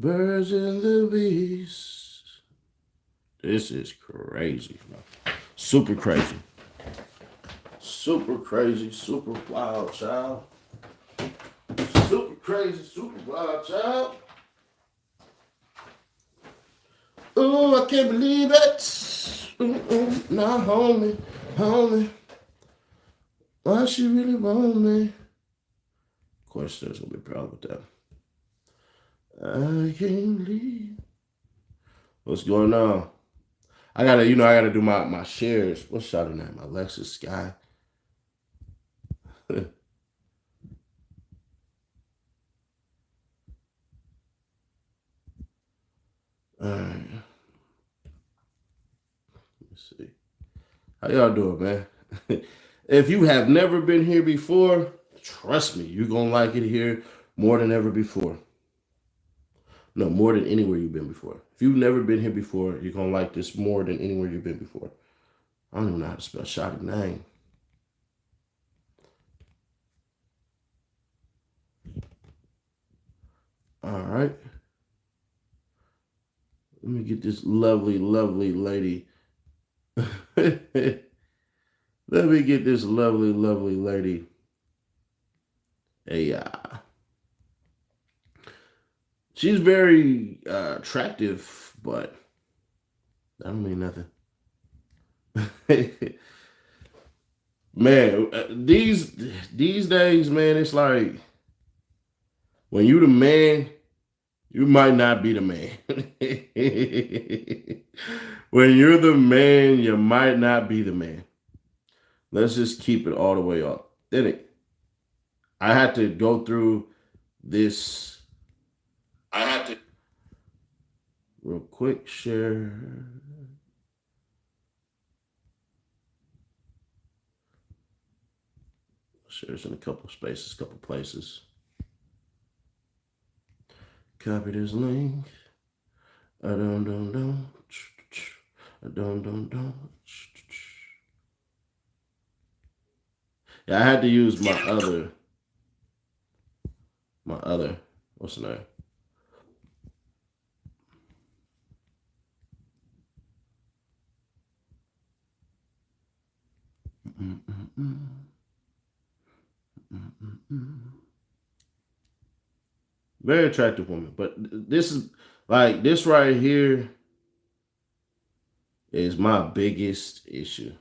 Birds and the bees. This is crazy, bro. Super crazy. Super crazy, super wild, child. Super crazy, super wild, child. Ooh, I can't believe it. Nah, homie, homie. Why she really want me? Of course, there's gonna be a problem with that. I can't leave. What's going on? I gotta do my shares. What's shouting name? Alexis Sky. All right. Let's see. How y'all doing, man? If you have never been here before, trust me, you're gonna like it here more than ever before. No, more than anywhere you've been before. If you've never been here before, you're gonna like this more than anywhere you've been before. I don't even know how to spell Shotty name. All right. Let me get this lovely, lovely lady. Let me get this lovely, lovely lady. Hey, she's very attractive, but that don't mean nothing. Man, these days, man, it's like when you the man, you might not be the man. When you're the man, you might not be the man. Let's just keep it all the way up. Then I had to go through this. I had to real quick share. Shares in a couple spaces, couple places. Copy this link. I don't. Yeah, I had to use my other. What's the name? Very attractive woman, but this is like this right here is my biggest issue.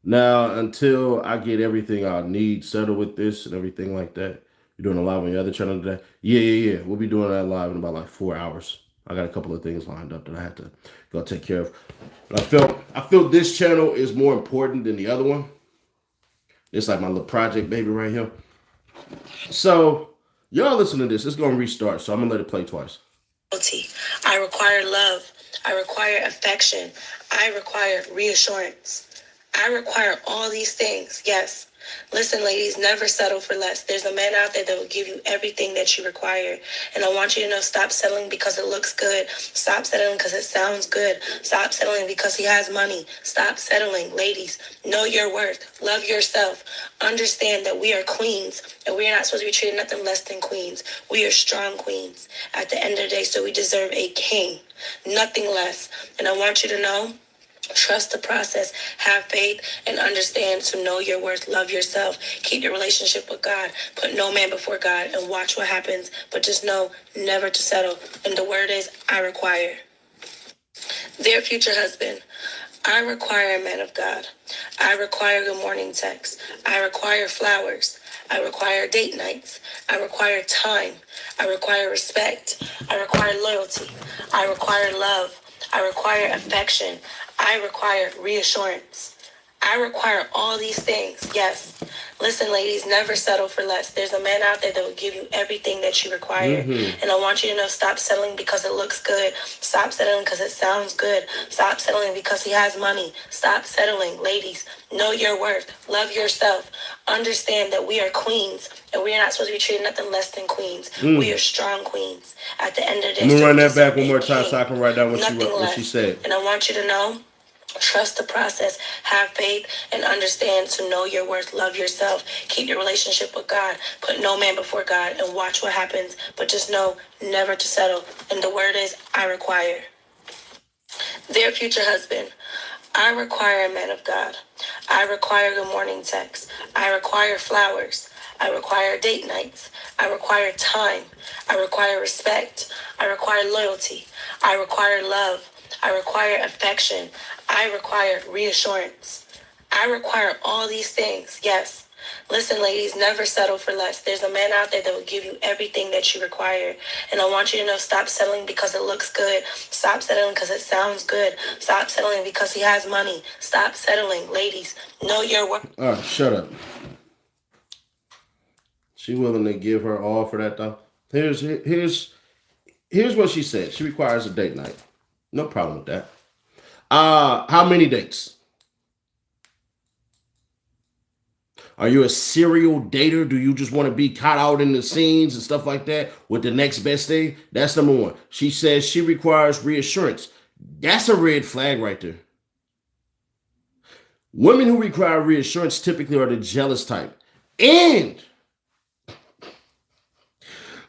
Now, until I get everything I need settled with this and everything like that, you're doing a live on your other channel today? Yeah. We'll be doing that live in about like 4 hours. I got a couple of things lined up that I have to go take care of. But I feel this channel is more important than the other one. It's like my little project baby right here. So y'all listen to this. It's gonna restart, so I'm gonna let it play twice. I require love. I require affection. I require reassurance. I require all these things. Yes. Listen, ladies, never settle for less. There's a man out there that will give you everything that you require. And I want you to know, stop settling because it looks good. Stop settling because it sounds good. Stop settling because he has money. Stop settling. Ladies, know your worth. Love yourself. Understand that we are queens and we are not supposed to be treated nothing less than queens. We are strong queens at the end of the day, so we deserve a king, nothing less. And I want you to know, trust the process, have faith, and understand to know your worth, love yourself, keep your relationship with God, put no man before God, and watch what happens. But just know never to settle. And the word is, I require. Dear future husband, I require a man of God. I require good morning text. I require flowers. I require date nights. I require time. I require respect. I require loyalty. I require love. I require affection. I require reassurance. I require all these things. Yes. Listen, ladies, never settle for less. There's a man out there that will give you everything that you require. And I want you to know, stop settling because it looks good. Stop settling because it sounds good. Stop settling because he has money. Stop settling. Ladies, know your worth. Love yourself. Understand that we are queens and we are not supposed to be treated nothing less than queens. We are strong queens. At the end of the day, I'm gonna run that back one more time so I can write down what she said. And I want you to know, Trust the process, have faith, and understand to know your worth. Love yourself. Keep your relationship with God. Put no man before God and watch what happens. But just know never to settle. And the word is, I require. Dear future husband, I require a man of God. I require good morning text. I require flowers. I require date nights. I require time. I require respect. I require loyalty. I require love. I require affection. I require reassurance. I require all these things. Yes. Listen, ladies, never settle for less. There's a man out there that will give you everything that you require. And I want you to know, stop settling because it looks good. Stop settling because it sounds good. Stop settling because he has money. Stop settling. Ladies, know your worth. All right, shut up. She willing to give her all for that though. Here's what she said. She requires a date night. No problem with that. How many dates? Are you a serial dater? Do you just want to be caught out in the scenes and stuff like that with the next best thing? That's number one. She says she requires reassurance. That's a red flag right there. Women who require reassurance typically are the jealous type. And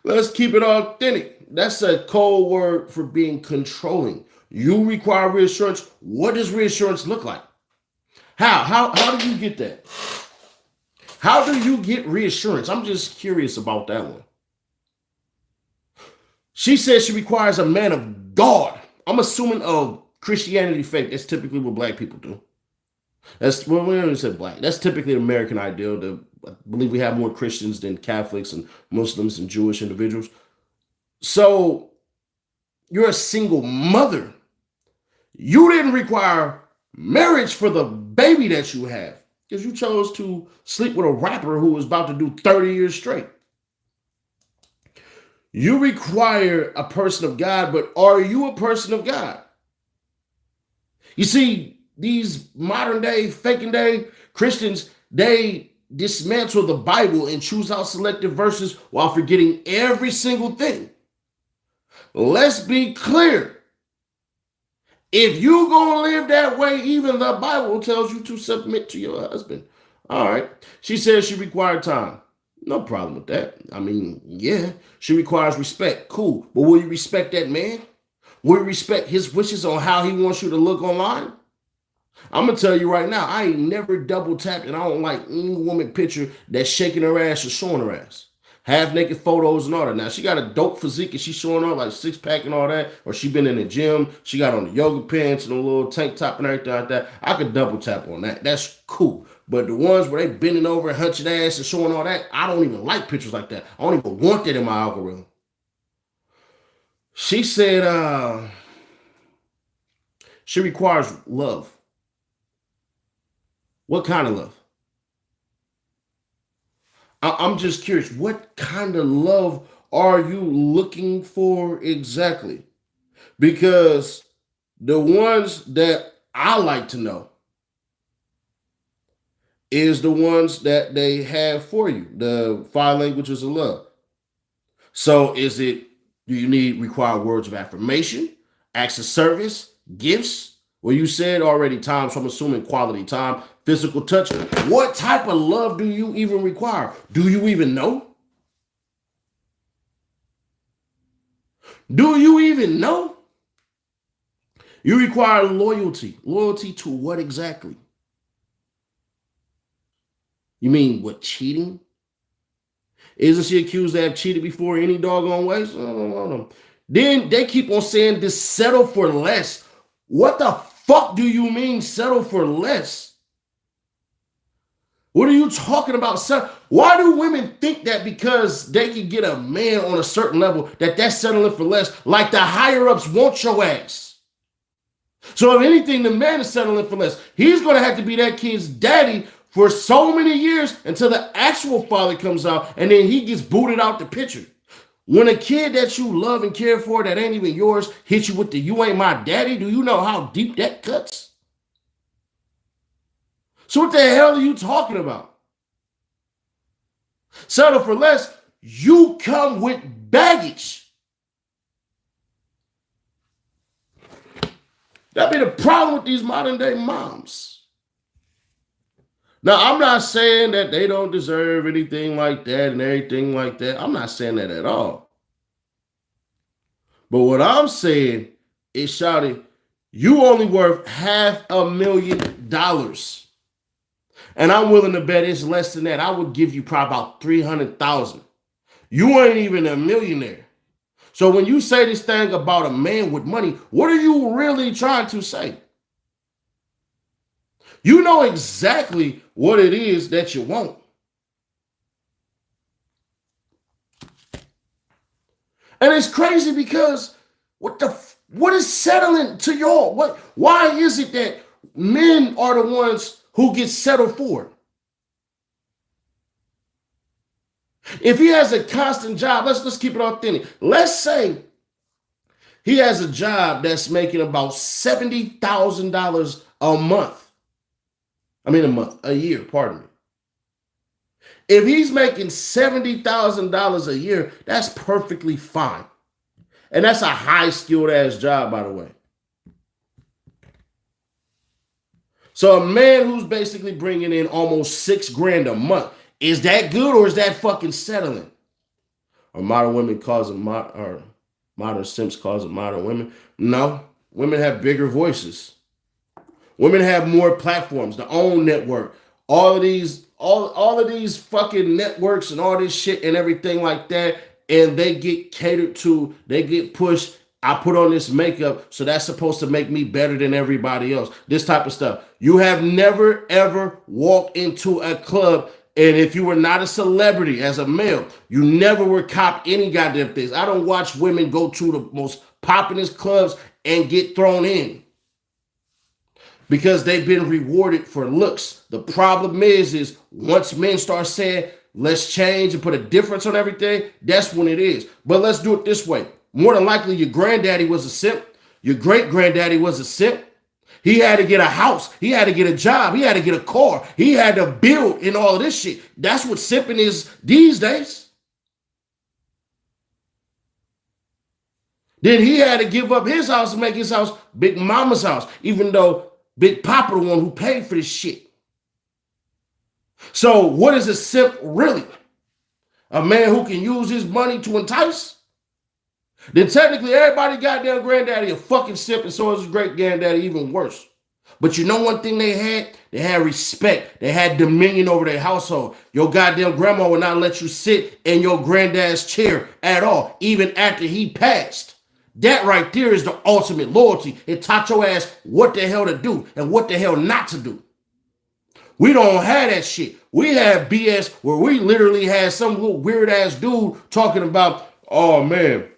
let's keep it authentic. That's a code word for being controlling. You require reassurance. What does reassurance look like? How do you get that? How do you get reassurance? I'm just curious about that one. She says she requires a man of God. I'm assuming of Christianity faith. That's typically what black people do. That's well, we don't say black. That's typically the American ideal. I believe we have more Christians than Catholics and Muslims and Jewish individuals. So you're a single mother. You didn't require marriage for the baby that you have because you chose to sleep with a rapper who was about to do 30 years straight. You require a person of God, but are you a person of God? You see, these modern day, faking day Christians, they dismantle the Bible and choose out selective verses while forgetting every single thing. Let's be clear. If you gonna live that way, even the Bible tells you to submit to your husband. All right. She says she required time. No problem with that. I mean, yeah, she requires respect. Cool. But will you respect that man? Will you respect his wishes on how he wants you to look online? I'm gonna tell you right now, I ain't never double tapped, and I don't like any woman picture that's shaking her ass or showing her ass. Half naked photos and all that. Now she got a dope physique and she's showing off like six pack and all that, or she been in the gym. She got on the yoga pants and a little tank top and everything like that. I could double tap on that. That's cool. But the ones where they bending over and hunching ass and showing all that, I don't even like pictures like that. I don't even want that in my algorithm. She said she requires love. What kind of love? I'm just curious, what kind of love are you looking for exactly? Because the ones that I like to know is the ones that they have for you, the five languages of love. So do you require words of affirmation, acts of service, gifts? Well, you said already time, so I'm assuming quality time, physical touch. What type of love do you even require? Do you even know? Do you even know? You require loyalty. Loyalty to what exactly? You mean what, cheating? Isn't she accused to have cheated before any doggone way? Then they keep on saying this settle for less. What the fuck do you mean settle for less? What are you talking about? Why do women think that because they can get a man on a certain level that's settling for less? Like the higher ups want your ass. So if anything, the man is settling for less. He's going to have to be that kid's daddy for so many years until the actual father comes out and then he gets booted out the picture. When a kid that you love and care for that ain't even yours hits you with the "you ain't my daddy," do you know how deep that cuts? So what the hell are you talking about? Settle for less, you come with baggage. That'd be the problem with these modern day moms. Now, I'm not saying that they don't deserve anything like that and everything like that. I'm not saying that at all. But what I'm saying is, shawty, you only worth $500,000. And I'm willing to bet it's less than that. I would give you probably about 300,000. You ain't even a millionaire. So when you say this thing about a man with money, what are you really trying to say? You know exactly what it is that you want. And it's crazy because what is settling to y'all? Why is it that men are the ones who get settled for? If he has a constant job, let's keep it authentic. Let's say he has a job that's making about $70,000 a month. A year, pardon me. If he's making $70,000 a year, that's perfectly fine. And that's a high skilled ass job, by the way. So a man who's basically bringing in almost $6,000 a month, is that good or is that fucking settling? Or modern women causing modern simps causing modern women? No, women have bigger voices. Women have more platforms, their own network. All of these fucking networks and all this shit and everything like that, and they get catered to, they get pushed. I put on this makeup, so that's supposed to make me better than everybody else. This type of stuff. You have never, ever walked into a club, and if you were not a celebrity as a male, you never were cop any goddamn things. I don't watch women go to the most poppin'est clubs and get thrown in because they've been rewarded for looks. The problem is once men start saying, let's change and put a difference on everything, that's when it is. But let's do it this way. More than likely, your granddaddy was a simp. Your great-granddaddy was a simp. He had to get a house. He had to get a job. He had to get a car. He had to build and all of this shit. That's what simping is these days. Then he had to give up his house and make his house Big Mama's house, even though Big Papa the one who paid for this shit. So what is a simp really? A man who can use his money to entice? Then technically everybody goddamn granddaddy a fucking simp, and so is his great granddaddy, even worse. But you know one thing they had? They had respect. They had dominion over their household. Your goddamn grandma would not let you sit in your granddad's chair at all, even after he passed. That right there is the ultimate loyalty. It taught your ass what the hell to do and what the hell not to do. We don't have that shit. We have BS where we literally had some little weird ass dude talking about, oh man,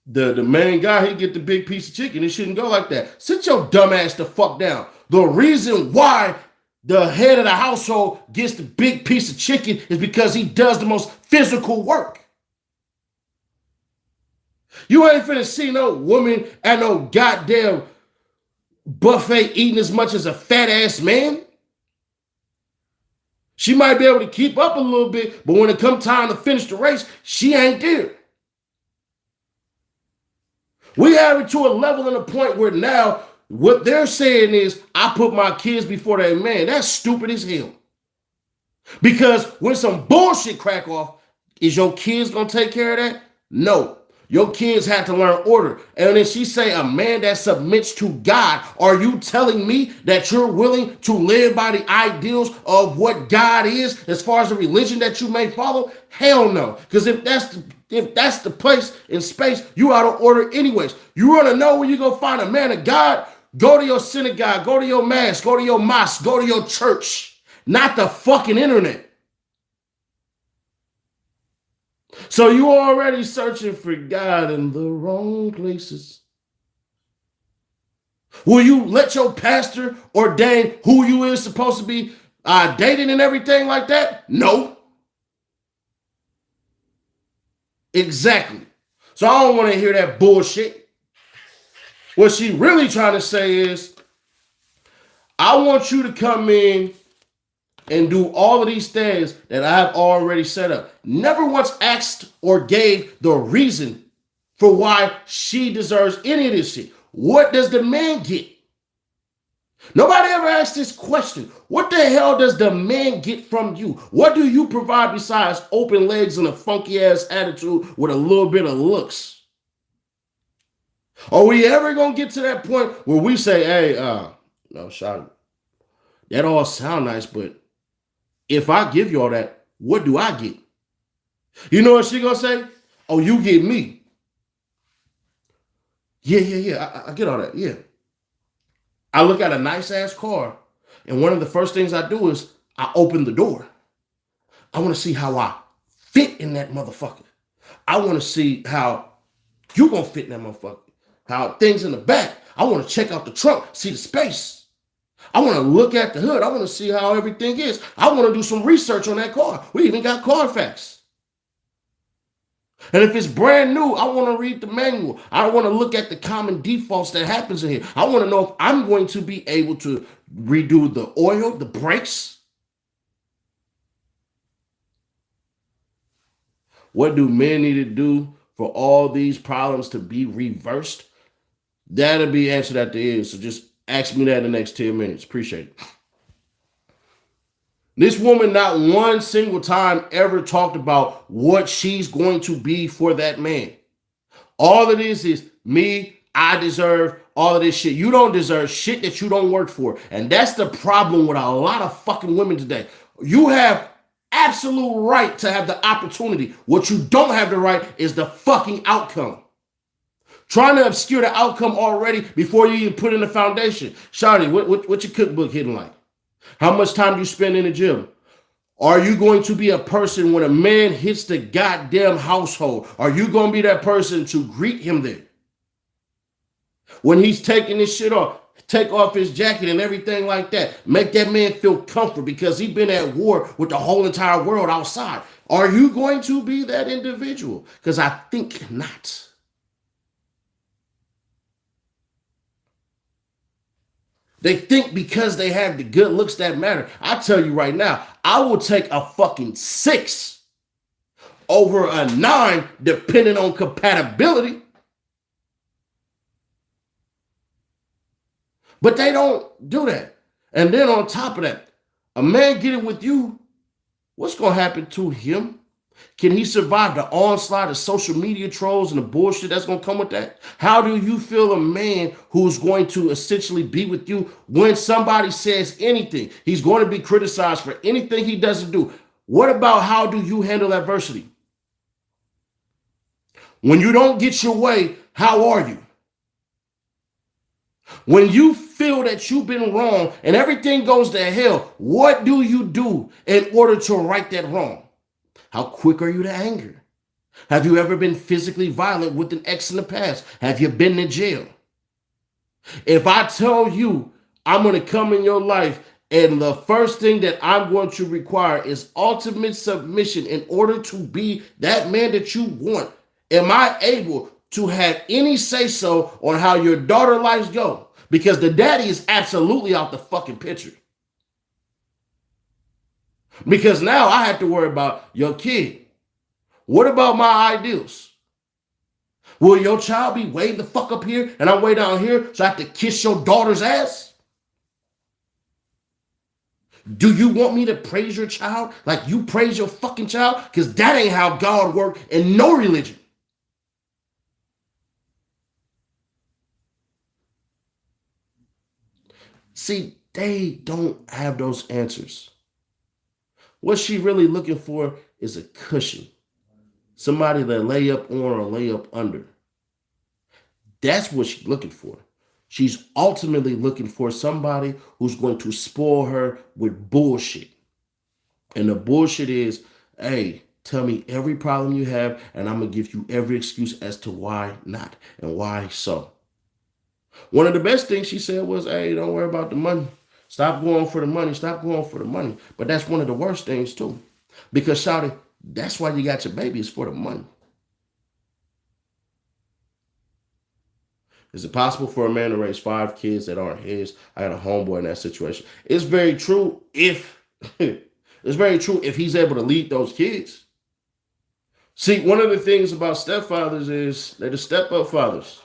the main guy, he get the big piece of chicken. It shouldn't go like that. Sit your dumb ass the fuck down. The reason why the head of the household gets the big piece of chicken is because he does the most physical work. You ain't finna see no woman at no goddamn buffet eating as much as a fat ass man. She might be able to keep up a little bit, but when it come time to finish the race, she ain't there. We have it to a level and a point where now what they're saying is, I put my kids before that man. That's stupid as hell. Because when some bullshit crack off, is your kids gonna take care of that? No. Your kids have to learn order. And then she say, a man that submits to God, are you telling me that you're willing to live by the ideals of what God is as far as the religion that you may follow? Hell no. Because if that's the place in space, you out of order anyways. You want to know where you gonna find a man of God? Go to your synagogue, go to your mass, go to your mosque, go to your church, not the fucking internet. So you already searching for God in the wrong places. Will you let your pastor ordain who you is supposed to be dating and everything like that? No. Exactly. So I don't want to hear that bullshit. What she really trying to say is, I want you to come in and do all of these things that I've already set up. Never once asked or gave the reason for why she deserves any of this shit. What does the man get? Nobody ever asked this question. What the hell does the man get from you? What do you provide besides open legs and a funky ass attitude with a little bit of looks? Are we ever gonna get to that point where we say, hey, no, Shawty, that all sound nice, but if I give you all that, what do I get? You know what she gonna say? Oh, you get me. Yeah. I get all that. Yeah. I look at a nice ass car, and one of the first things I do is I open the door. I want to see how I fit in that motherfucker. I want to see how you gonna fit in that motherfucker. How things in the back. I want to check out the trunk, see the space. I want to look at the hood. I want to see how everything is. I want to do some research on that car. We even got Carfax. And if it's brand new, I want to read the manual. I want to look at the common defaults that happens in here. I want to know if I'm going to be able to redo the oil, the brakes. What do men need to do for all these problems to be reversed? That'll be answered at the end. So just ask me that in the next 10 minutes. Appreciate it. This woman not one single time ever talked about what she's going to be for that man. All it is me, I deserve all of this shit. You don't deserve shit that you don't work for. And that's the problem with a lot of fucking women today. You have absolute right to have the opportunity. What you don't have the right is the fucking outcome. Trying to obscure the outcome already before you even put in the foundation. Shawty, what's your cookbook hitting like? How much time do you spend in the gym? Are you going to be a person when a man hits the goddamn household? Are you going to be that person to greet him there? When he's taking this shit off, take off his jacket and everything like that. Make that man feel comfortable because he's been at war with the whole entire world outside. Are you going to be that individual? Because I think not. They think because they have the good looks that matter. I tell you right now, I will take a fucking 6 over a 9 depending on compatibility. But they don't do that. And then on top of that, a man getting with you, what's going to happen to him? Can he survive the onslaught of social media trolls and the bullshit that's going to come with that? How do you feel a man who's going to essentially be with you when somebody says anything? He's going to be criticized for anything he doesn't do. What about how do you handle adversity? When you don't get your way, how are you? When you feel that you've been wrong and everything goes to hell, what do you do in order to right that wrong? How quick are you to anger? Have you ever been physically violent with an ex in the past? Have you been to jail? If I tell you I'm going to come in your life and the first thing that I'm going to require is ultimate submission in order to be that man that you want, am I able to have any say-so on how your daughter lives go? Because the daddy is absolutely out the fucking picture. Because now I have to worry about your kid. What about my ideals? Will your child be way the fuck up here and I'm way down here so I have to kiss your daughter's ass? Do you want me to praise your child like you praise your fucking child? Because that ain't how God works in no religion. See, they don't have those answers. What she really looking for is a cushion. Somebody to lay up on or lay up under. That's what she's looking for. She's ultimately looking for somebody who's going to spoil her with bullshit. And the bullshit is, hey, tell me every problem you have, and I'm going to give you every excuse as to why not and why so. One of the best things she said was, hey, don't worry about the money. Stop going for the money. Stop going for the money. But that's one of the worst things too. Because, shawty, that's why you got your baby, is for the money. Is it possible for a man to raise 5 kids that aren't his? I got a homeboy in that situation. It's very true if he's able to lead those kids. See, one of the things about stepfathers is they're the step-up fathers,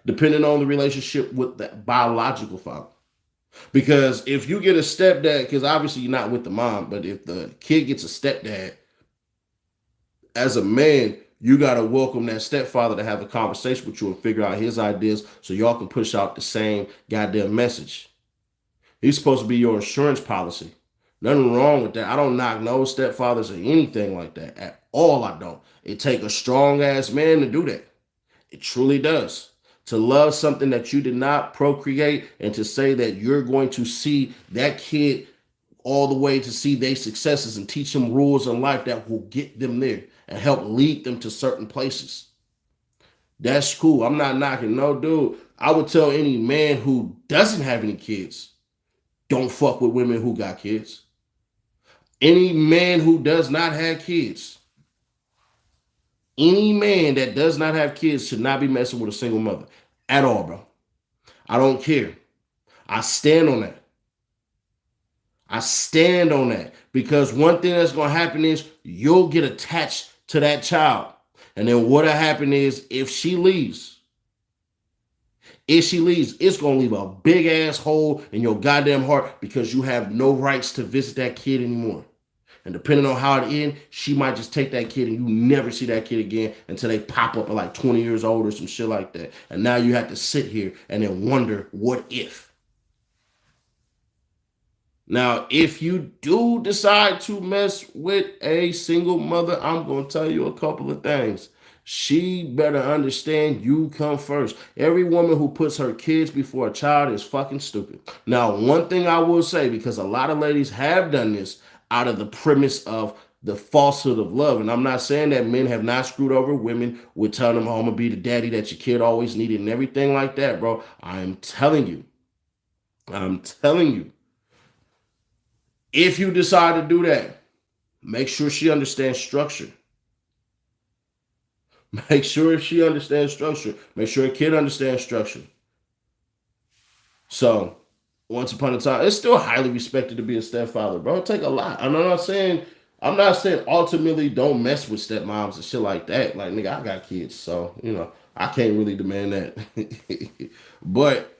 depending on the relationship with the biological father. Because if you get a stepdad, because obviously you're not with the mom, but if the kid gets a stepdad, as a man, you got to welcome that stepfather to have a conversation with you and figure out his ideas so y'all can push out the same goddamn message. He's supposed to be your insurance policy. Nothing wrong with that. I don't knock no stepfathers or anything like that at all. I don't. It take a strong ass man to do that. It truly does. To love something that you did not procreate and to say that you're going to see that kid all the way to see their successes and teach them rules in life that will get them there and help lead them to certain places. That's cool. I'm not knocking no dude. I would tell any man who doesn't have any kids, don't fuck with women who got kids. Any man who does not have kids, any man that does not have kids should not be messing with a single mother at all, bro. I don't care. I stand on that. I stand on that because one thing that's going to happen is you'll get attached to that child. And then what'll happen is if she leaves, it's going to leave a big ass hole in your goddamn heart because you have no rights to visit that kid anymore. And depending on how it ends, she might just take that kid and you never see that kid again until they pop up at like 20 years old or some shit like that. And now you have to sit here and then wonder, what if? Now, if you do decide to mess with a single mother, I'm going to tell you a couple of things. She better understand you come first. Every woman who puts her kids before a child is fucking stupid. Now, one thing I will say, because a lot of ladies have done this out of the premise of the falsehood of love. And I'm not saying that men have not screwed over women with telling them, oh, I'm going to be the daddy that your kid always needed and everything like that, bro. I'm telling you. If you decide to do that, make sure she understands structure. Make sure she understands structure. Make sure a kid understands structure. So, once upon a time, it's still highly respected to be a stepfather, bro. It take a lot. I'm not saying ultimately don't mess with stepmoms and shit like that. Like, nigga, I got kids, so, I can't really demand that. But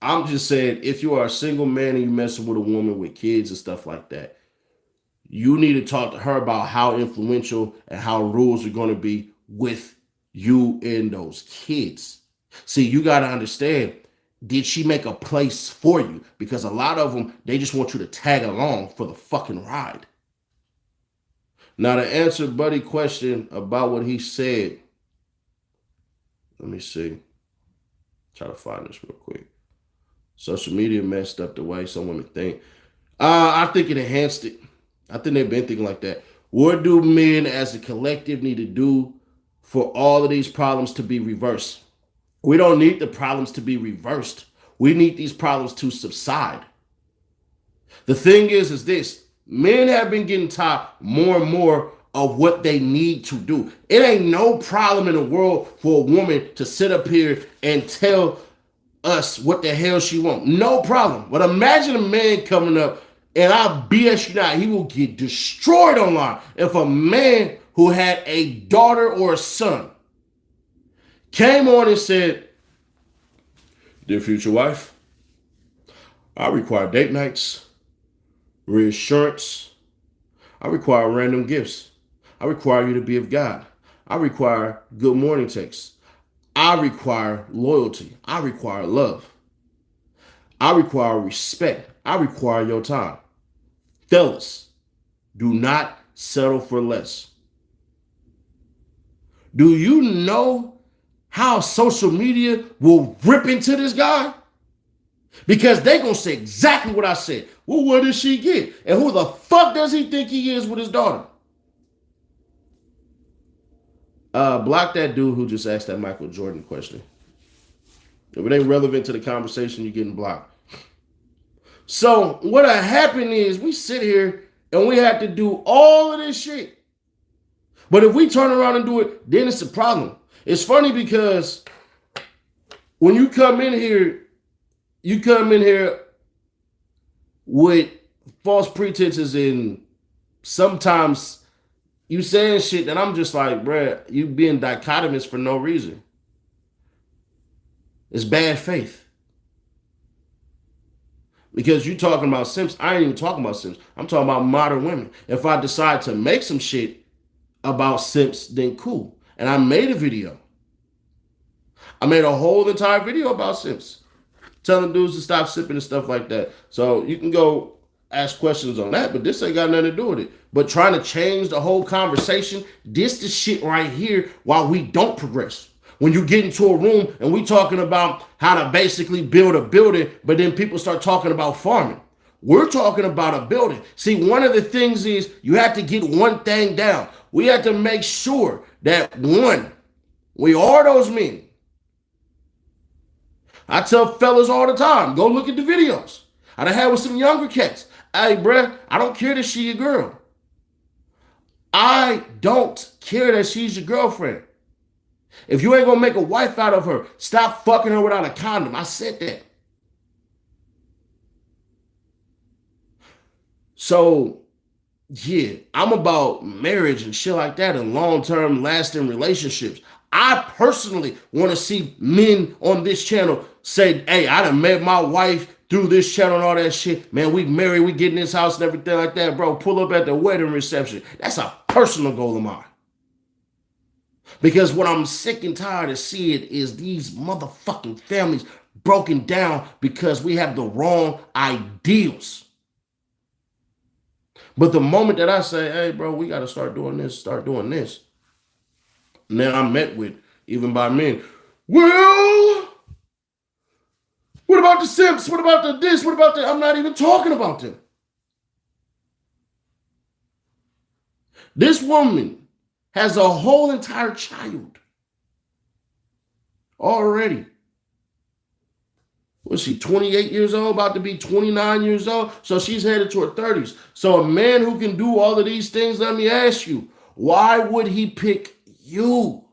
I'm just saying, if you are a single man and you messing with a woman with kids and stuff like that, you need to talk to her about how influential and how rules are going to be with you and those kids. See, you got to understand, did she make a place for you? Because a lot of them, they just want you to tag along for the fucking ride. Now, to answer Buddy's question about what he said, let me see. Try to find this real quick. Social media messed up the way some women think. I think it enhanced it. I think they've been thinking like that. What do men as a collective need to do for all of these problems to be reversed? We don't need the problems to be reversed. We need these problems to subside. The thing is this. Men have been getting taught more and more of what they need to do. It ain't no problem in the world for a woman to sit up here and tell us what the hell she wants. No problem. But imagine a man coming up, and I'll BS you not, he will get destroyed online if a man who had a daughter or a son came on and said, dear future wife, I require date nights, reassurance. I require random gifts. I require you to be of God. I require good morning texts. I require loyalty. I require love. I require respect. I require your time. Fellas, do not settle for less. Do you know how social media will rip into this guy? Because they gonna say exactly what I said. Well, what does she get? And who the fuck does he think he is with his daughter? Block that dude who just asked that Michael Jordan question. If it ain't relevant to the conversation, you're getting blocked. So what happened is we sit here and we have to do all of this shit. But if we turn around and do it, then it's a problem. It's funny because when you come in here with false pretenses and sometimes you saying shit that I'm just like, bruh, you being dichotomous for no reason. It's bad faith. Because you talking about simps, I ain't even talking about simps. I'm talking about modern women. If I decide to make some shit about simps, then cool. And I made a video. I made a whole entire video about simps, telling dudes to stop sipping and stuff like that. So you can go ask questions on that, but this ain't got nothing to do with it. But trying to change the whole conversation, this the shit right here while we don't progress. When you get into a room and we talking about how to basically build a building, but then people start talking about farming. We're talking about a building. See, one of the things is you have to get one thing down. We have to make sure that, one, we are those men. I tell fellas all the time, go look at the videos I done had with some younger cats. Hey, bruh, I don't care that she your girl. I don't care that she's your girlfriend. If you ain't gonna make a wife out of her, stop fucking her without a condom. I said that. So, yeah, I'm about marriage and shit like that and long-term lasting relationships. I personally want to see men on this channel say, hey, I done met my wife through this channel and all that shit. Man, we married, we get in this house and everything like that, bro. Pull up at the wedding reception. That's a personal goal of mine. Because what I'm sick and tired of seeing is these motherfucking families broken down because we have the wrong ideals. But the moment that I say, hey, bro, we got to start doing this, now I'm met with, even by men, well, what about the simps? What about the this? What about the, I'm not even talking about them. This woman has a whole entire child already. Was she 28 years old, about to be 29 years old? So she's headed to her 30s. So a man who can do all of these things, let me ask you, why would he pick you?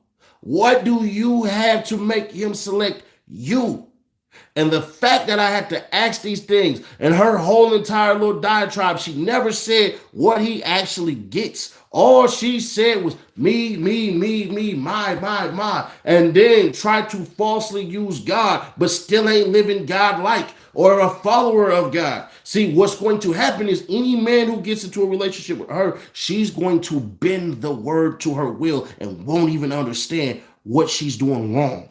What do you have to make him select you? And the fact that I had to ask these things and her whole entire little diatribe, she never said what he actually gets. All she said was me, my, and then try to falsely use God, but still ain't living God-like or a follower of God. See, what's going to happen is any man who gets into a relationship with her, she's going to bend the word to her will and won't even understand what she's doing wrong.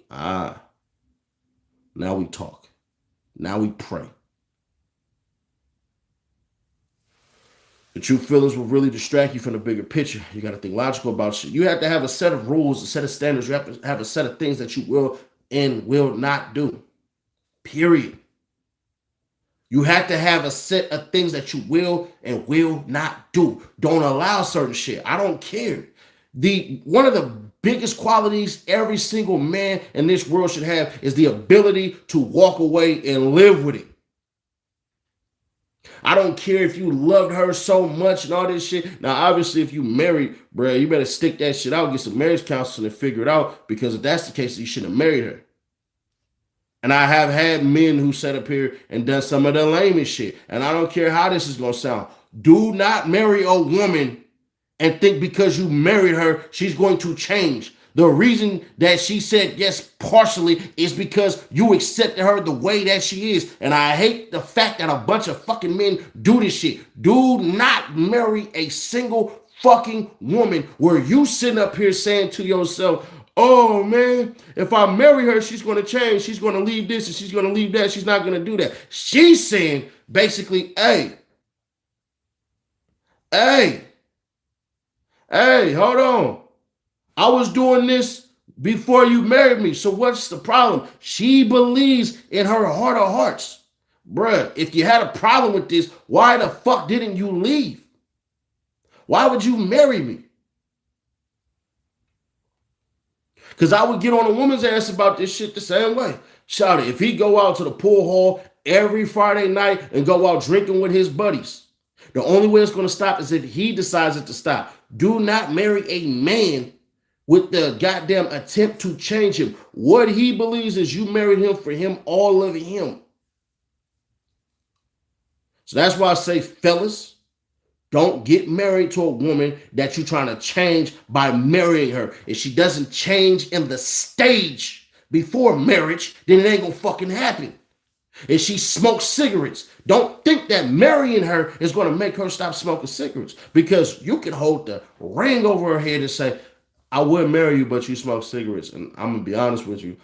Now we talk. Now we pray. The true feelings will really distract you from the bigger picture. You got to think logical about shit. You have to have a set of rules, a set of standards. You have to have a set of things that you will and will not do. Period. You have to have a set of things that you will and will not do. Don't allow certain shit. I don't care. One of the biggest qualities every single man in this world should have is the ability to walk away and live with it. I don't care if you loved her so much and all this shit. Now, obviously, if you married, bro, you better stick that shit out, get some marriage counseling and figure it out, because if that's the case, you shouldn't have married her. And I have had men who sat up here and done some of the lamest shit. And I don't care how this is going to sound. Do not marry a woman and think because you married her, she's going to change. The reason that she said yes partially is because you accepted her the way that she is. And I hate the fact that a bunch of fucking men do this shit. Do not marry a single fucking woman where you sitting up here saying to yourself, oh man, if I marry her, she's going to change. She's going to leave this and she's going to leave that. She's not going to do that. She's saying basically, hey, hold on. I was doing this before you married me. So what's the problem? She believes in her heart of hearts. Bruh, if you had a problem with this, why the fuck didn't you leave? Why would you marry me? Because I would get on a woman's ass about this shit the same way. Shout it, if he go out to the pool hall every Friday night and go out drinking with his buddies, the only way it's going to stop is if he decides it to stop. Do not marry a man with the goddamn attempt to change him. What he believes is you married him for him, all of him. So that's why I say, fellas, don't get married to a woman that you're trying to change by marrying her. If she doesn't change in the stage before marriage, then it ain't gonna fucking happen. And she smokes cigarettes. Don't think that marrying her is going to make her stop smoking cigarettes, because you can hold the ring over her head and say, I would marry you, but you smoke cigarettes. And I'm going to be honest with you.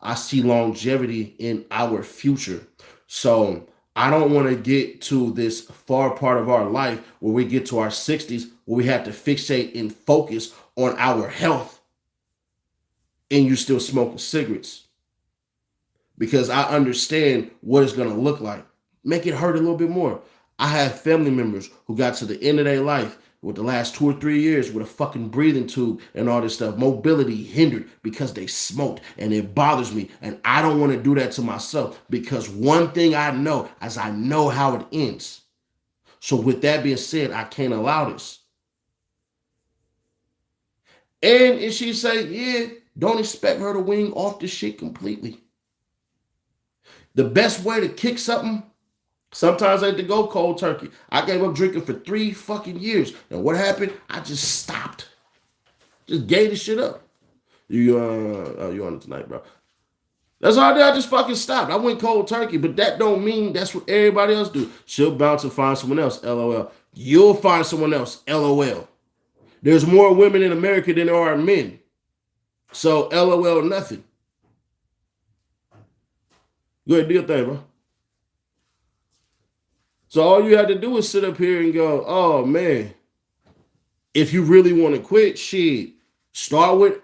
I see longevity in our future. So I don't want to get to this far part of our life where we get to our 60s where we have to fixate and focus on our health and you still smoking cigarettes. Because I understand what it's going to look like. Make it hurt a little bit more. I have family members who got to the end of their life with the last 2 or 3 years with a fucking breathing tube and all this stuff. Mobility hindered because they smoked, and it bothers me. And I don't want to do that to myself, because one thing I know is I know how it ends. So with that being said, I can't allow this. And if she say, yeah, don't expect her to wing off the shit completely. The best way to kick something, sometimes I had to go cold turkey. I gave up drinking for 3 fucking years. And what happened? I just stopped. Just gave the shit up. You on it tonight, bro. That's all I did. I just fucking stopped. I went cold turkey, but that don't mean that's what everybody else do. She'll bounce and find someone else, LOL. You'll find someone else, LOL. There's more women in America than there are men. So LOL nothing. Go ahead, do your thing, bro. So all you had to do is sit up here and go, oh, man, if you really want to quit, shit, start with,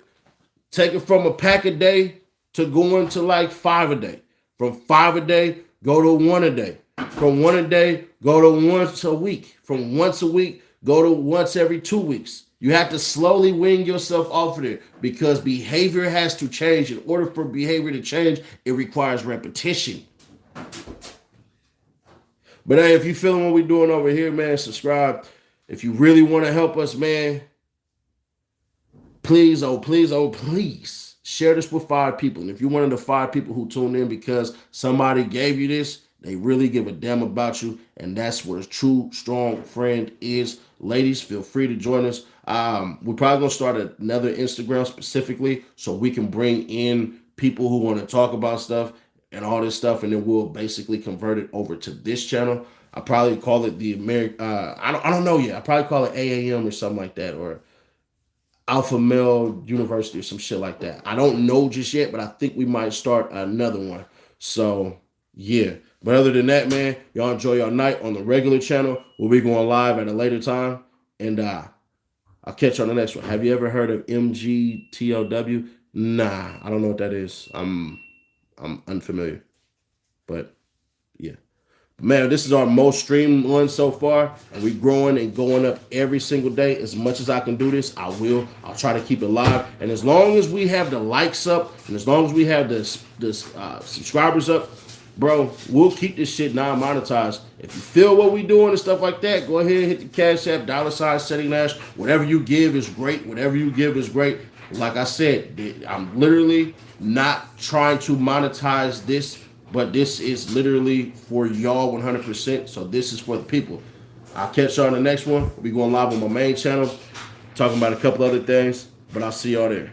take it from a pack a day to going to like 5 a day. From 5 a day, go to 1 a day. From 1 a day, go to once a week. From once a week, go to once every 2 weeks. You have to slowly wing yourself off of it, because behavior has to change. In order for behavior to change, it requires repetition. But hey, if you feeling what we're doing over here, man, subscribe. If you really want to help us, man, please, oh, please, oh, please, share this with 5 people. And if you're one of the 5 people who tuned in because somebody gave you this, they really give a damn about you. And that's what a true, strong friend is. Ladies, feel free to join us. We're probably going to start another Instagram specifically so we can bring in people who want to talk about stuff and all this stuff, and then we'll basically convert it over to this channel. I probably call it the American, I don't know yet. I probably call it AAM or something like that, or Alpha Male University or some shit like that. I don't know just yet, but I think we might start another one. So, yeah. But other than that, man, y'all enjoy your night on the regular channel. We'll be going live at a later time. And I'll catch you on the next one. Have you ever heard of MGTOW? Nah, I don't know what that is. I'm unfamiliar. But yeah. Man, this is our most streamed one so far, and we're growing and going up every single day. As much as I can do this, I will. I'll try to keep it live. And as long as we have the likes up, and as long as we have the subscribers up, bro, we'll keep this shit non-monetized. If you feel what we doing and stuff like that, go ahead and hit the Cash App, $ Setting Nash. Whatever you give is great. Whatever you give is great. Like I said, I'm literally not trying to monetize this, but this is literally for y'all 100%. So this is for the people. I'll catch y'all on the next one. We'll be going live on my main channel, talking about a couple other things, but I'll see y'all there.